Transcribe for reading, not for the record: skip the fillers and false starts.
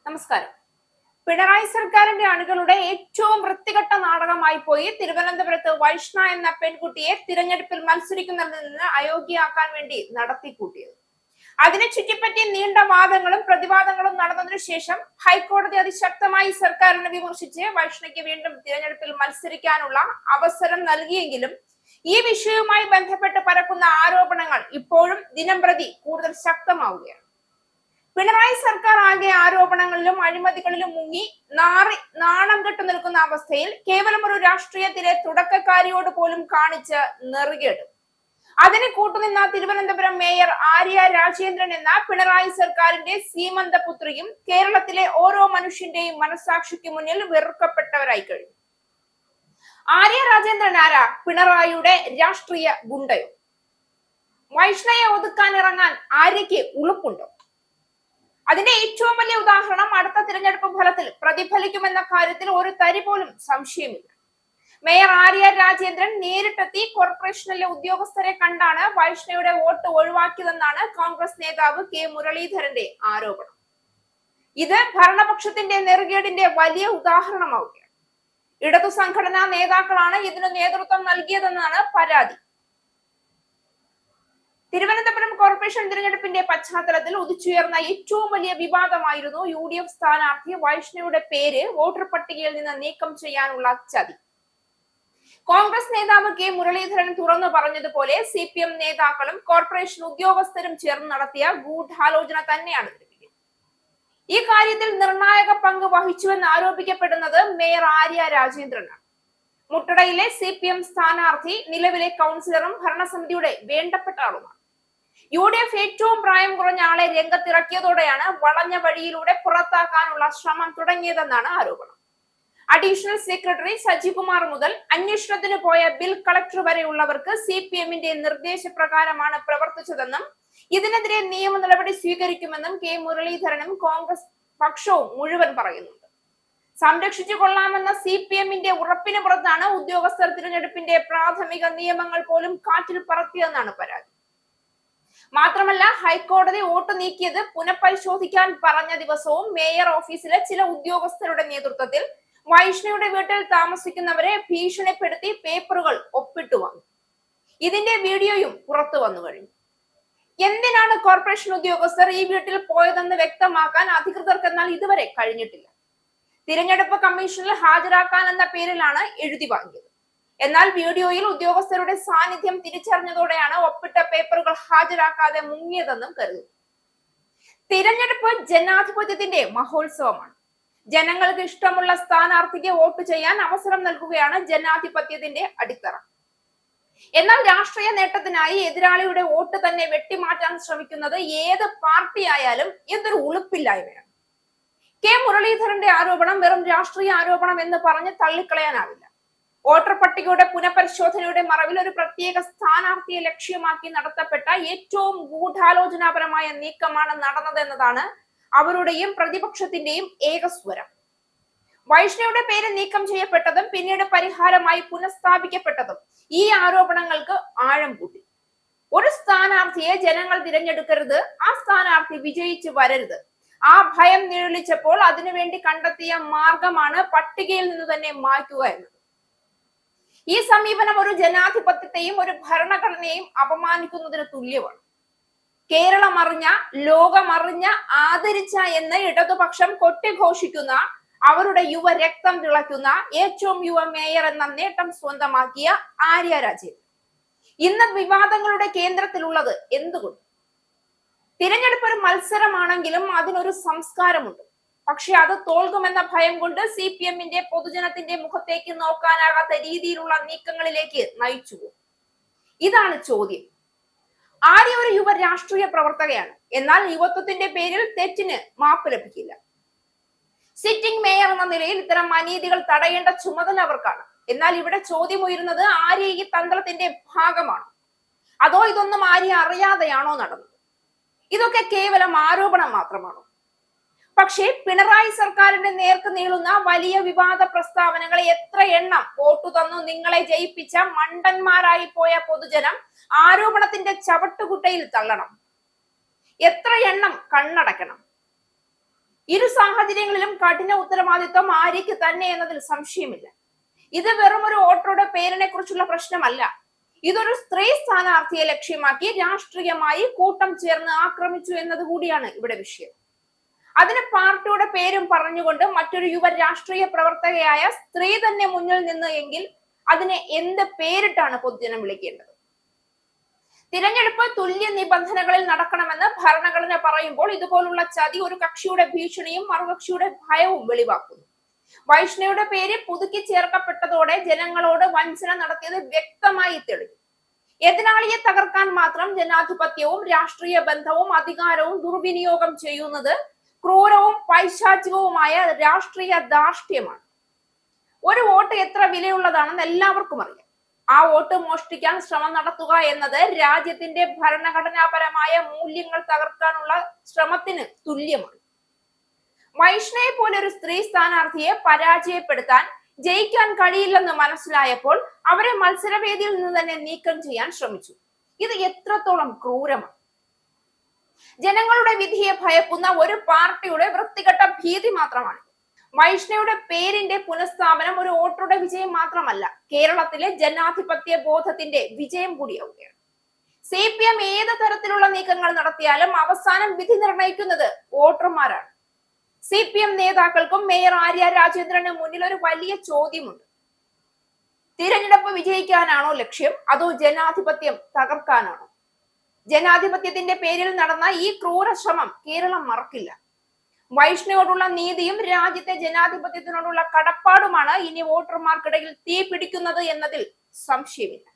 നമസ്കാരം. പിണറായി സർക്കാരിന്റെ അണികളുടെ ഏറ്റവും വൃത്തികെട്ട നാടകമായി പോയി തിരുവനന്തപുരത്ത് വൈഷ്ണ എന്ന പെൺകുട്ടിയെ തിരഞ്ഞെടുപ്പിൽ മത്സരിക്കുന്നതിൽ നിന്ന് അയോഗ്യയാക്കാൻ വേണ്ടി നടത്തിക്കൂട്ടിയത്. അതിനെ ചുറ്റിപ്പറ്റി നീണ്ട വാദങ്ങളും പ്രതിവാദങ്ങളും നടന്നതിനു ശേഷം ഹൈക്കോടതി അതിശക്തമായി സർക്കാരിനെ വിമർശിച്ച് വൈഷ്ണയ്ക്ക് വീണ്ടും തിരഞ്ഞെടുപ്പിൽ മത്സരിക്കാനുള്ള അവസരം നൽകിയെങ്കിലും ഈ വിഷയവുമായി ബന്ധപ്പെട്ട് പരക്കുന്ന ആരോപണങ്ങൾ ഇപ്പോഴും ദിനംപ്രതി കൂടുതൽ ശക്തമാവുകയാണ്. പിണറായി സർക്കാർ ആകെ ആരോപണങ്ങളിലും അഴിമതികളിലും മുങ്ങി നാണം കെട്ടു നിൽക്കുന്ന അവസ്ഥയിൽ കേവലം ഒരു രാഷ്ട്രീയത്തിലെ തുടക്കക്കാരിയോട് പോലും കാണിച്ച നെറുകേട്. അതിന് കൂട്ടുനിന്ന തിരുവനന്തപുരം മേയർ ആര്യ രാജേന്ദ്രൻ എന്ന പിണറായി സർക്കാരിന്റെ സീമന്തപുത്രിയും കേരളത്തിലെ ഓരോ മനുഷ്യന്റെയും മനസാക്ഷിക്ക് മുന്നിൽ വെറുക്കപ്പെട്ടവരായി കഴിഞ്ഞു. ആര്യ രാജേന്ദ്രൻ ആരാ? പിണറായിയുടെ രാഷ്ട്രീയ ഗുണ്ടയോ? വൈഷ്ണയെ ഒതുക്കാൻ ഇറങ്ങാൻ ആര്യയ്ക്ക് ഉളുപ്പുണ്ടോ? അതിന്റെ ഏറ്റവും വലിയ ഉദാഹരണം അടുത്ത തിരഞ്ഞെടുപ്പ് ഫലത്തിൽ പ്രതിഫലിക്കുമെന്ന കാര്യത്തിൽ ഒരു തരി പോലും സംശയമില്ല. മേയർ ആര്യ രാജേന്ദ്രൻ നേരിട്ടെത്തി കോർപ്പറേഷനിലെ ഉദ്യോഗസ്ഥരെ കണ്ടാണ് വൈഷ്ണയുടെ വോട്ട് ഒഴിവാക്കിയതെന്നാണ് കോൺഗ്രസ് നേതാവ് കെ മുരളീധരന്റെ ആരോപണം. ഇത് ഭരണപക്ഷത്തിന്റെ നെറുകേടിന്റെ വലിയ ഉദാഹരണമാവുകയാണ്. ഇടതു സംഘടനാ നേതാക്കളാണ് ഇതിന് നേതൃത്വം നൽകിയതെന്നാണ് പരാതി. തിരുവനന്തപുരം കോർപ്പറേഷൻ തിരഞ്ഞെടുപ്പിന്റെ പശ്ചാത്തലത്തിൽ ഉദിച്ചുയർന്ന ഏറ്റവും വലിയ വിവാദമായിരുന്നു UDF സ്ഥാനാർത്ഥി വൈഷ്ണയുടെ പേര് വോട്ടർ പട്ടികയിൽ നിന്ന് നീക്കം ചെയ്യാനുള്ള ചതി. കോൺഗ്രസ് നേതാവ് കെ മുരളീധരൻ തുറന്നു പറഞ്ഞതുപോലെ CPM നേതാക്കളും കോർപ്പറേഷൻ ഉദ്യോഗസ്ഥരും ചേർന്ന് നടത്തിയ ഗൂഢാലോചന തന്നെയാണ് ഇതിന്. ഈ കാര്യത്തിൽ നിർണായക പങ്ക് വഹിച്ചുവെന്ന് ആരോപിക്കപ്പെടുന്നത് മേയർ ആര്യ രാജേന്ദ്രനാണ്. മുട്ടടയിലെ CPM സ്ഥാനാർത്ഥി നിലവിലെ കൗൺസിലറും ഭരണസമിതിയുടെ വേണ്ടപ്പെട്ട ആളുമാണ്. UDF ഏറ്റവും പ്രായം കുറഞ്ഞ ആളെ രംഗത്തിറക്കിയതോടെയാണ് വളഞ്ഞ വഴിയിലൂടെ പുറത്താക്കാനുള്ള ശ്രമം തുടങ്ങിയതെന്നാണ് ആരോപണം. അഡീഷണൽ സെക്രട്ടറി സജികുമാർ മുതൽ അന്വേഷണത്തിന് പോയ ബിൽ കളക്ടർ വരെയുള്ളവർക്ക് CPMന്റെ നിർദ്ദേശപ്രകാരമാണ് പ്രവർത്തിച്ചതെന്നും ഇതിനെതിരെ നിയമ നടപടി സ്വീകരിക്കുമെന്നും കെ മുരളീധരനും കോൺഗ്രസ് പക്ഷവും മുഴുവൻ പറയുന്നുണ്ട്. സംരക്ഷിച്ചു കൊള്ളാമെന്ന CPMന്റെ ഉറപ്പിന് പുറത്താണ് ഉദ്യോഗസ്ഥർ തിരഞ്ഞെടുപ്പിന്റെ പ്രാഥമിക നിയമങ്ങൾ പോലും കാറ്റിൽ പറത്തിയെന്നാണ് പരാതി. മാത്രമല്ല, ഹൈക്കോടതി വോട്ട് നീക്കിയത് പുനഃപരിശോധിക്കാൻ പറഞ്ഞ ദിവസവും മേയർ ഓഫീസിലെ ചില ഉദ്യോഗസ്ഥരുടെ നേതൃത്വത്തിൽ വൈഷ്ണയുടെ വീട്ടിൽ താമസിക്കുന്നവരെ ഭീഷണിപ്പെടുത്തി പേപ്പറുകൾ ഒപ്പിട്ടു വന്നു. ഇതിന്റെ വീഡിയോയും പുറത്തു വന്നു കഴിഞ്ഞു. എന്തിനാണ് കോർപ്പറേഷൻ ഉദ്യോഗസ്ഥർ ഈ വീട്ടിൽ പോയതെന്ന് വ്യക്തമാക്കാൻ അധികൃതർക്ക് എന്നാൽ ഇതുവരെ കഴിഞ്ഞിട്ടില്ല. തിരഞ്ഞെടുപ്പ് കമ്മീഷനിൽ ഹാജരാക്കാൻ എന്ന പേരിലാണ് എഴുതി വാങ്ങിയത്. എന്നാൽ വീഡിയോയിൽ ഉദ്യോഗസ്ഥരുടെ സാന്നിധ്യം തിരിച്ചറിഞ്ഞതോടെയാണ് ഒപ്പിട്ട പേപ്പറുകൾ ഹാജരാക്കാതെ മുങ്ങിയതെന്നും കരുതുന്നു. തിരഞ്ഞെടുപ്പ് ജനാധിപത്യത്തിന്റെ മഹോത്സവമാണ്. ജനങ്ങൾക്ക് ഇഷ്ടമുള്ള സ്ഥാനാർത്ഥിക്ക് വോട്ട് ചെയ്യാൻ അവസരം നൽകുകയാണ് ജനാധിപത്യത്തിന്റെ അടിത്തറ. എന്നാൽ രാഷ്ട്രീയ നേട്ടത്തിനായി എതിരാളിയുടെ വോട്ട് തന്നെ വെട്ടിമാറ്റാൻ ശ്രമിക്കുന്നത് ഏത് പാർട്ടി ആയാലും എന്തൊരു ഉളുപ്പില്ലായ്മയാണ്. കെ മുരളീധരന്റെ ആരോപണം വെറും രാഷ്ട്രീയ ആരോപണം എന്ന് പറഞ്ഞ് തള്ളിക്കളയാനാവില്ല. വോട്ടർ പട്ടികയുടെ പുനഃപരിശോധനയുടെ മറവിൽ ഒരു പ്രത്യേക സ്ഥാനാർത്ഥിയെ ലക്ഷ്യമാക്കി നടത്തപ്പെട്ട ഏറ്റവും ഗൂഢാലോചനാപരമായ നീക്കമാണ് നടന്നതെന്നതാണ് അവരുടെയും പ്രതിപക്ഷത്തിന്റെയും ഏകസ്വരം. വൈഷ്ണയുടെ പേര് നീക്കം ചെയ്യപ്പെട്ടതും പിന്നീട് പരിഹാരമായി പുനഃസ്ഥാപിക്കപ്പെട്ടതും ഈ ആരോപണങ്ങൾക്ക് ആഴം കൂട്ടി. ഒരു സ്ഥാനാർത്ഥിയെ ജനങ്ങൾ തിരഞ്ഞെടുക്കരുത്, ആ സ്ഥാനാർത്ഥി വിജയിച്ചു വരരുത്, ആ ഭയം നിഴലിച്ചപ്പോൾ അതിനുവേണ്ടി കണ്ടെത്തിയ മാർഗമാണ് പട്ടികയിൽ നിന്ന് തന്നെ മാറ്റുക എന്നത്. ഈ സമീപനം ഒരു ജനാധിപത്യത്തെയും ഒരു ഭരണഘടനയെയും അപമാനിക്കുന്നതിന് തുല്യമാണ്. കേരളം അറിഞ്ഞ, ലോകമറിഞ്ഞ, ആദരിച്ച എന്ന് ഇടതുപക്ഷം കൊട്ടിഘോഷിക്കുന്ന, അവരുടെ യുവ രക്തം തിളയ്ക്കുന്ന ഏറ്റവും യുവ മേയർ എന്ന നേട്ടം സ്വന്തമാക്കിയ ആര്യ രാജേന്ദ്രൻ ഇന്ന് വിവാദങ്ങളുടെ കേന്ദ്രത്തിലുള്ളത് എന്തുകൊണ്ട്? തിരഞ്ഞെടുപ്പ് ഒരു മത്സരമാണെങ്കിലും അതിനൊരു സംസ്കാരമുണ്ട്. പക്ഷെ അത് തോൽക്കുമെന്ന ഭയം കൊണ്ട് CPMന്റെ പൊതുജനത്തിന്റെ മുഖത്തേക്ക് നോക്കാനാകാത്ത രീതിയിലുള്ള നീക്കങ്ങളിലേക്ക് നയിച്ചു. ഇതാണ് ചോദ്യം. ആര്യ ഒരു യുവ രാഷ്ട്രീയ പ്രവർത്തകയാണ്. എന്നാൽ യുവത്വത്തിന്റെ പേരിൽ തെറ്റിന് മാപ്പ് ലഭിക്കില്ല. സിറ്റിംഗ് മേയർ എന്ന നിലയിൽ ഇത്തരം അനീതികൾ തടയേണ്ട ചുമതല അവർക്കാണ്. എന്നാൽ ഇവിടെ ചോദ്യം ഉയരുന്നത് ആര്യ ഈ തന്ത്രത്തിന്റെ ഭാഗമാണോ, അതോ ഇതൊന്നും ആര്യ അറിയാതെയാണോ നടന്നത്? ഇതൊക്കെ കേവലം ആരോപണം മാത്രമാണോ? പക്ഷേ പിണറായി സർക്കാരിന്റെ നേർക്ക് നീളുന്ന വലിയ വിവാദ പ്രസ്താവനകൾ എത്ര എണ്ണം വോട്ടു തന്നു നിങ്ങളെ ജയിപ്പിച്ച മണ്ടന്മാരായി പോയ പൊതുജനം ആരോപണത്തിന്റെ ചവട്ടുകുട്ടയിൽ തള്ളണം? എത്ര എണ്ണം കണ്ണടക്കണം? ഇരു സാഹചര്യങ്ങളിലും കഠിന ഉത്തരവാദിത്വം ആര്യയ്ക്ക് തന്നെ എന്നതിൽ സംശയമില്ല. ഇത് വെറും ഒരു വോട്ടറുടെ പേരിനെ കുറിച്ചുള്ള പ്രശ്നമല്ല. ഇതൊരു സ്ത്രീ സ്ഥാനാർത്ഥിയെ ലക്ഷ്യമാക്കി രാഷ്ട്രീയമായി കൂട്ടം ചേർന്ന് ആക്രമിച്ചു എന്നത് കൂടിയാണ് ഇവിടെ വിഷയം. അതിന് പാർട്ടിയുടെ പേരും പറഞ്ഞുകൊണ്ട് മറ്റൊരു യുവ രാഷ്ട്രീയ പ്രവർത്തകയായ സ്ത്രീ തന്നെ മുന്നിൽ നിന്ന് എങ്കിൽ അതിനെ എന്ത് പേരിട്ടാണ് പൊതുജനം വിളിക്കേണ്ടത്? തിരഞ്ഞെടുപ്പ് തുല്യ നിബന്ധനകളിൽ നടക്കണമെന്ന് ഭരണഘടന പറയുമ്പോൾ ഇതുപോലുള്ള ചതി ഒരു കക്ഷിയുടെ ഭീഷണിയും മറുകക്ഷിയുടെ ഭയവും വെളിവാക്കുന്നു. വൈഷ്ണയുടെ പേര് പുതുക്കി ചേർക്കപ്പെട്ടതോടെ ജനങ്ങളോട് വഞ്ചന നടത്തിയത് വ്യക്തമായി തെളിഞ്ഞു. എതിരാളിയെ തകർക്കാൻ മാത്രം ജനാധിപത്യവും രാഷ്ട്രീയ ബന്ധവും അധികാരവും ദുർവിനിയോഗം ചെയ്യുന്നത് ക്രൂരവും പൈശാചികവുമായ രാഷ്ട്രീയ ധാർഷ്ട്യമാണ്. ഒരു വോട്ട് എത്ര വിലയുള്ളതാണെന്ന് എല്ലാവർക്കും അറിയാം. ആ വോട്ട് മോഷ്ടിക്കാൻ ശ്രമം നടത്തുക എന്നത് രാജ്യത്തിന്റെ ഭരണഘടനാപരമായ മൂല്യങ്ങൾ തകർക്കാനുള്ള ശ്രമത്തിന് തുല്യമാണ്. വൈഷ്ണയെ പോലെ ഒരു സ്ത്രീ സ്ഥാനാർത്ഥിയെ പരാജയപ്പെടുത്താൻ ജയിക്കാൻ കഴിയില്ലെന്ന് മനസ്സിലായപ്പോൾ അവരെ മത്സരവേദിയിൽ നിന്ന് തന്നെ നീക്കം ചെയ്യാൻ ശ്രമിച്ചു. ഇത് എത്രത്തോളം ക്രൂരമാണ്! ജനങ്ങളുടെ വിധിയെ ഭയക്കുന്ന ഒരു പാർട്ടിയുടെ വൃത്തികെട്ട ഭീതി മാത്രമാണ്. വൈഷ്ണയുടെ പേരിന്റെ പുനഃസ്ഥാപനം ഒരു വോട്ടറുടെ വിജയം മാത്രമല്ല, കേരളത്തിലെ ജനാധിപത്യ ബോധത്തിന്റെ വിജയം കൂടിയാവുകയാണ്. CPM ഏത് തരത്തിലുള്ള നീക്കങ്ങൾ നടത്തിയാലും അവസാനം വിധി നിർണയിക്കുന്നത് വോട്ടർമാരാണ്. CPM നേതാക്കൾക്കും മേയർ ആര്യ രാജേന്ദ്രന് മുന്നിൽ ഒരു വലിയ ചോദ്യമുണ്ട്. തിരഞ്ഞെടുപ്പ് വിജയിക്കാനാണോ ലക്ഷ്യം, അതോ ജനാധിപത്യം തകർക്കാനാണോ? ജനാധിപത്യത്തിന്റെ പേരിൽ നടന്ന ഈ ക്രൂര ശ്രമം കേരളം മറക്കില്ല. വൈഷ്ണയോടുള്ള നീതിയും രാജ്യത്തെ ജനാധിപത്യത്തിനോടുള്ള കടപ്പാടുമാണ് ഇനി വോട്ടർമാർക്കിടയിൽ തീ പിടിക്കുന്നത് എന്നതിൽ സംശയമില്ല.